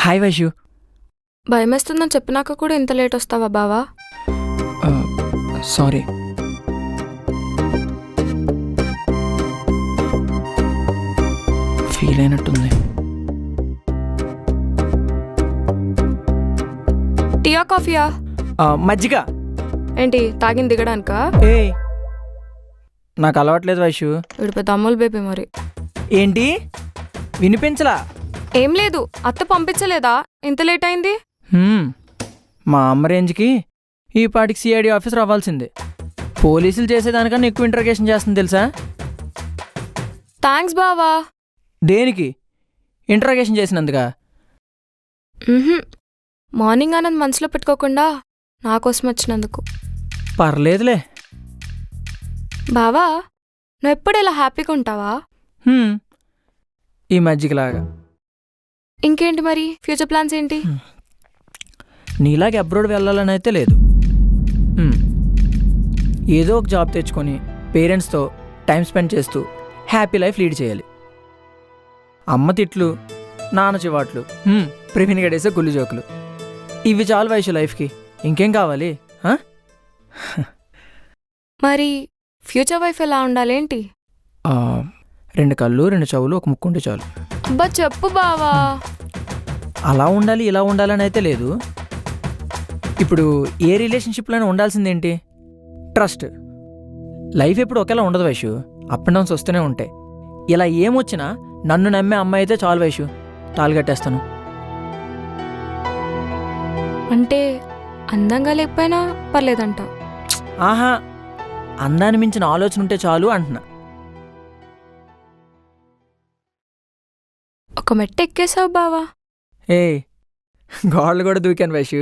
Hi Vaishu. భయమేస్తుందని చెప్పినాక కూడా ఇంత లేట్ వస్తావా బావా? సారీ. ఫీల్ అయినట్టుంది. టీయా కాఫీయా? మజ్జిగ. ఏంటి తాగింది దిగడానికా? ఏ నాకు అలవాట్లేదు వైషు. వీడు పెద్ద అమ్ముల్ బేబీ మరి. ఏంటి వినిపించలా? ఏం లేదు, అత్త పంపించలేదా? ఇంత లేట్ అయింది. మా అమ్మ రేంజ్కి ఈ పాటికి సిఐడి ఆఫీసర్ అవ్వాల్సిందే. పోలీసులు చేసేదానికన్నా ఎక్కువ ఇంట్రాగేషన్ చేస్తుంది తెలుసా? థ్యాంక్స్ బావా. దేనికి? ఇంట్రాగేషన్ చేసినందుగా? మార్నింగ్ ఆనంద్ మనసులో పెట్టుకోకుండా నా కోసం వచ్చినందుకు. పర్లేదులే. బావా, నువ్వు ఎప్పుడు ఇలా హ్యాపీగా ఉంటావా? ఈ మజ్జిగలాగా. ఇంకేంటి మరి ఫ్యూచర్ ప్లాన్స్ ఏంటి? నీలాగే అబ్రాడ్ వెళ్ళాలని అయితే లేదు. ఏదో ఒక జాబ్ తెచ్చుకొని పేరెంట్స్తో టైం స్పెండ్ చేస్తూ హ్యాపీ లైఫ్ లీడ్ చేయాలి. అమ్మ తిట్లు, నాన్న చివాట్లు, ప్రిఫిన్ గడేసే గుళ్ళు జోకులు, ఇవి చాలు వైషు లైఫ్కి. ఇంకేం కావాలి? మరి ఫ్యూచర్ వైఫ్ ఎలా ఉండాలేంటి? 2 కళ్ళు 2 చెవులు 1 ముక్కు ఉంటే చాలు. అబ్బా చెప్పు బావా. అలా ఉండాలి ఇలా ఉండాలని అయితే లేదు. ఇప్పుడు ఏ రిలేషన్షిప్లోనే ఉండాల్సిందేంటి? ట్రస్ట్. లైఫ్ ఎప్పుడు ఒకేలా ఉండదు వైషు, అప్ అండ్ డౌన్స్ వస్తూనే ఉంటాయి. ఇలా ఏమొచ్చినా నన్ను నమ్మే అమ్మాయి అయితే చాలు వైషు, తాళి కట్టేస్తాను. అంటే అందంగా లేకపోయినా పర్లేదంట? ఆహా, అందాన్ని మించిన ఆలోచన ఉంటే చాలు అంటున్నా. ఒక మెట్ట ఎక్కేసావు బావా. ఏ గోడలు కూడా దూకాను వైషు.